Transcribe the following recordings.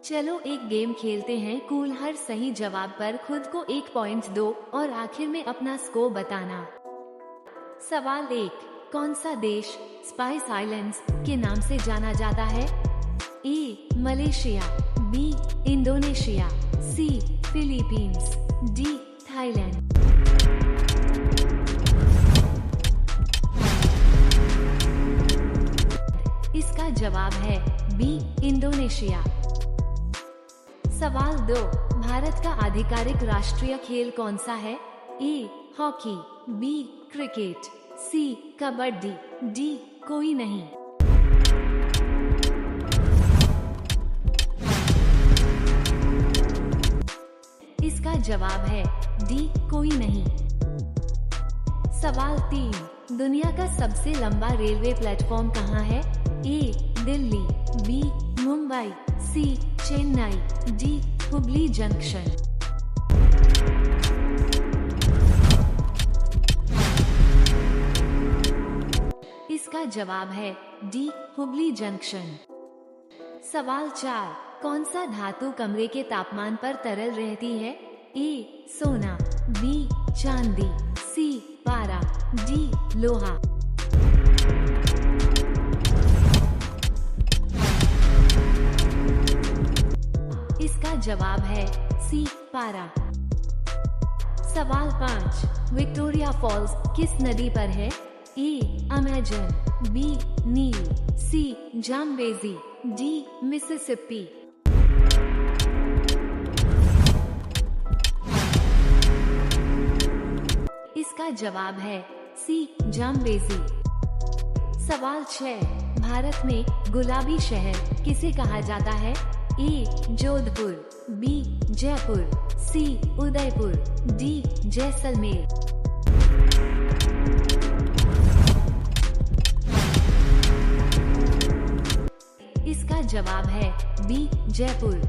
चलो एक गेम खेलते हैं कूल। हर सही जवाब पर खुद को 1 पॉइंट दो और आखिर में अपना स्कोर बताना। सवाल 1, कौन सा देश स्पाइस आइलैंड्स के नाम से जाना जाता है? A Malaysia, B Indonesia, C Philippines, D Thailand. इसका जवाब है बी इंडोनेशिया। सवाल 2, भारत का आधिकारिक राष्ट्रीय खेल कौन सा है? A hockey, B cricket, C kabaddi, D कोई नहीं। इसका जवाब है डी कोई नहीं। सवाल 3, दुनिया का सबसे लंबा रेलवे प्लेटफॉर्म कहाँ है? ए दिल्ली, बी मुंबई, सी चेन्नई, डी हुबली जंक्शन। इसका जवाब है डी हुबली जंक्शन। सवाल 4, कौन सा धातु कमरे के तापमान पर तरल रहती है? ए सोना, बी चांदी, सी पारा, डी लोहा। इसका जवाब है सी पारा। सवाल 5, विक्टोरिया फॉल्स किस नदी पर है? ए अमेजन, बी नील, सी जाम्बेजी, डी मिसिसिपी। इसका जवाब है सी जाम्बेजी। सवाल 6, भारत में गुलाबी शहर किसे कहा जाता है? ए जोधपुर, बी जयपुर, सी उदयपुर, डी जैसलमेर। इसका जवाब है बी जयपुर।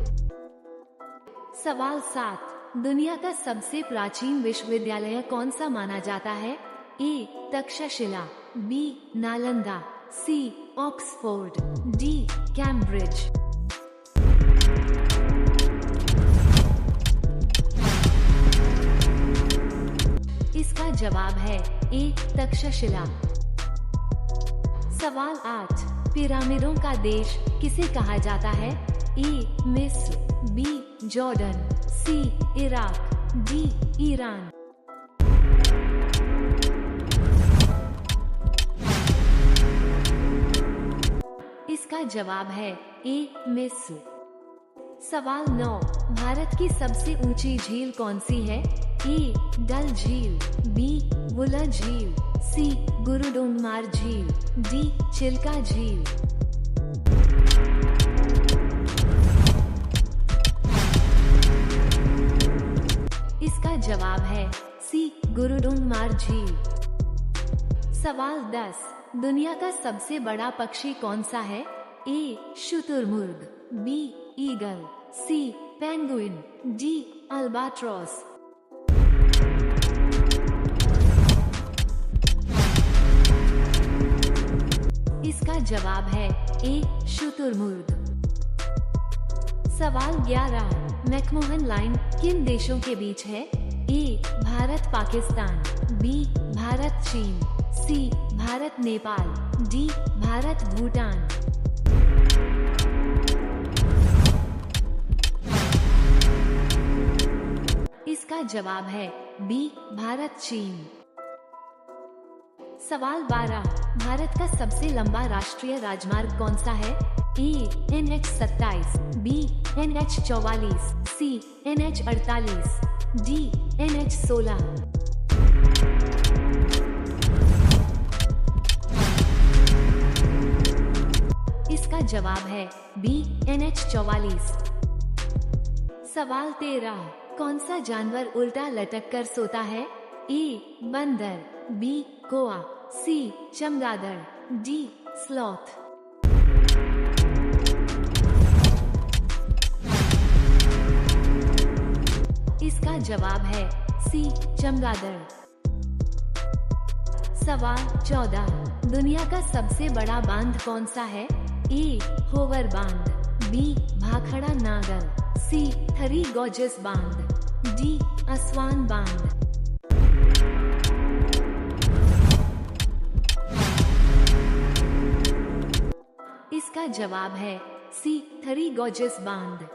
सवाल 7, दुनिया का सबसे प्राचीन विश्वविद्यालय कौन सा माना जाता है? ए तक्षशिला, बी नालंदा, सी ऑक्सफोर्ड, डी कैम्ब्रिज। इसका जवाब है ए तक्षशिला। सवाल 8, पिरामिडों का देश किसे कहा जाता है? ए मिस्र, बी जॉर्डन, सी इराक, डी ईरान। इसका जवाब है ए मिस्र। सवाल 9, भारत की सबसे ऊंची झील कौन सी है? ए डल झील, बी वुलर झील, सी गुरुडोंगमार झील, डी चिल्का झील। इसका जवाब है सी गुरुडोंगमार झील। सवाल 10, दुनिया का सबसे बड़ा पक्षी कौन सा है? ए शुतुरमुर्ग, बी ईगल, सी पेंगुइन, डी अल्बाट्रॉस। इसका जवाब है ए शुतुरमुर्ग। सवाल 11, मैकमोहन लाइन किन देशों के बीच है? ए भारत पाकिस्तान, बी भारत चीन, सी भारत नेपाल, डी भारत भूटान। इसका जवाब है बी भारत चीन। सवाल 12, भारत का सबसे लंबा राष्ट्रीय राजमार्ग कौन सा है? ए NH27, बी NH44, सी NH48, डी NH16। इसका जवाब है बी NH44। सवाल 13, कौन सा जानवर उल्टा लटक कर सोता है? ए बंदर, बी कोआ, सी चमगादड़, डी स्लॉथ। इसका जवाब है सी चमगादड़। सवाल 14, दुनिया का सबसे बड़ा बांध कौन सा है? ए होवर बांध, बी भाखड़ा नागल, सी थरी गॉर्जियस बांध, डी असवान बांध। इसका जवाब है सी थरी गॉर्जियस बांध।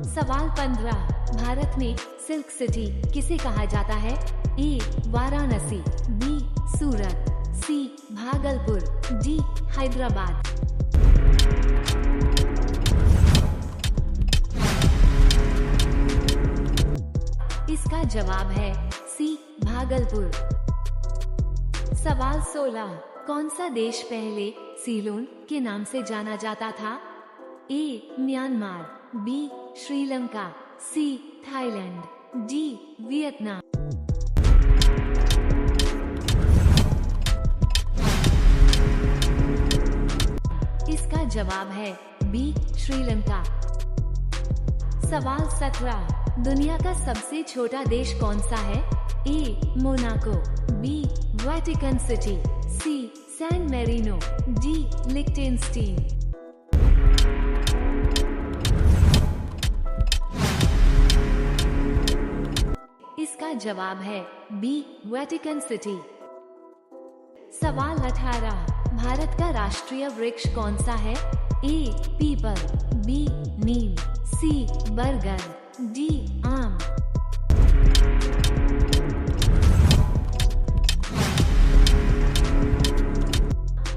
सवाल 15, भारत में सिल्क सिटी किसे कहा जाता है? ए वाराणसी, बी सूरत, सी भागलपुर, डी हैदराबाद। इसका जवाब है सी भागलपुर। सवाल 16, कौन सा देश पहले सीलोन के नाम से जाना जाता था? A Myanmar, B Sri Lanka, C Thailand, D Vietnam. इसका जवाब है बी श्रीलंका। सवाल 17, दुनिया का सबसे छोटा देश कौन सा है? ए मोनाको, बी वेटिकन सिटी, सी सैन मेरिनो, डी लिक्टेनस्टीन। इसका जवाब है बी वेटिकन सिटी। सवाल 18, भारत का राष्ट्रीय वृक्ष कौन सा है? ए पीपल, बी नीम, सी बरगद, डी आम।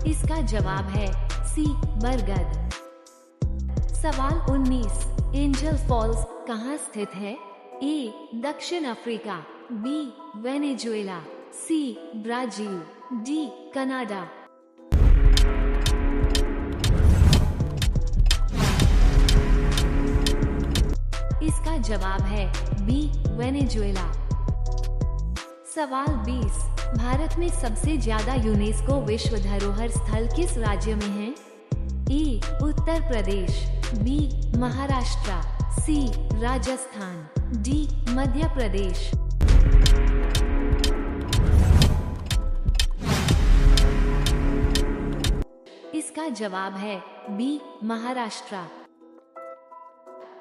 इसका जवाब है सी बरगद। सवाल 19, एंजल फॉल्स कहाँ स्थित है? ए दक्षिण Africa, B Venezuela, C Brazil, D Canada. इसका जवाब है बी वेनेजुएला। सवाल 20, भारत में सबसे ज्यादा यूनेस्को विश्व धरोहर स्थल किस राज्य में है? ए उत्तर प्रदेश, बी महाराष्ट्र, सी राजस्थान, डी मध्य प्रदेश। इसका जवाब है बी महाराष्ट्र।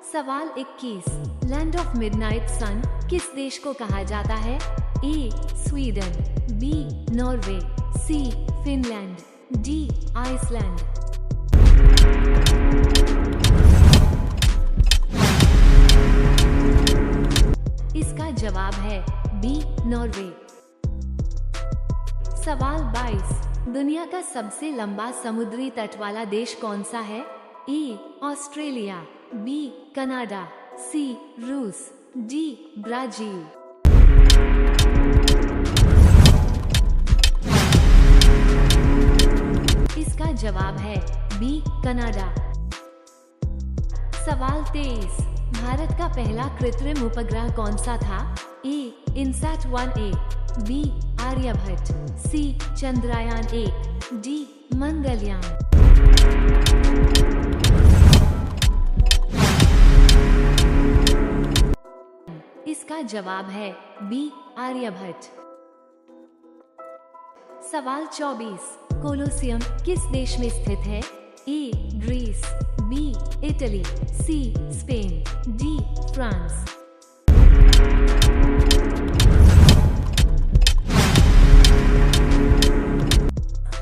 सवाल 21, लैंड ऑफ मिडनाइट सन किस देश को कहा जाता है? ए स्वीडन, बी नॉर्वे, सी फिनलैंड, डी आइसलैंड। इसका जवाब है बी नॉर्वे। सवाल 22, दुनिया का सबसे लंबा समुद्री तट वाला देश कौन सा है? ए ऑस्ट्रेलिया, बी कनाडा, सी रूस, डी ब्राजील। इसका जवाब है बी कनाडा। सवाल 23, भारत का पहला कृत्रिम उपग्रह कौन सा था? ए इनसैट 1A, बी आर्यभट्ट, सी चंद्रयान 1, डी मंगलयान। इसका जवाब है बी आर्यभट्ट। सवाल 24, कोलोसियम किस देश में स्थित है? A Greece, B Italy, C Spain, D France.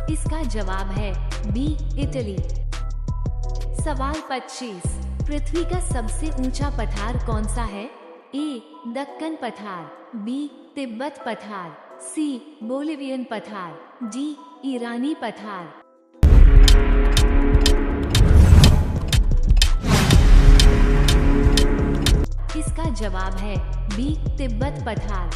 इसका जवाब है बी इटली। सवाल 25, पृथ्वी का सबसे ऊंचा पठार कौन सा है? ए दक्कन पठार, बी तिब्बत पठार, सी बोलिवियन पठार, डी ईरानी पठार। इसका जवाब है बी तिब्बत पठार।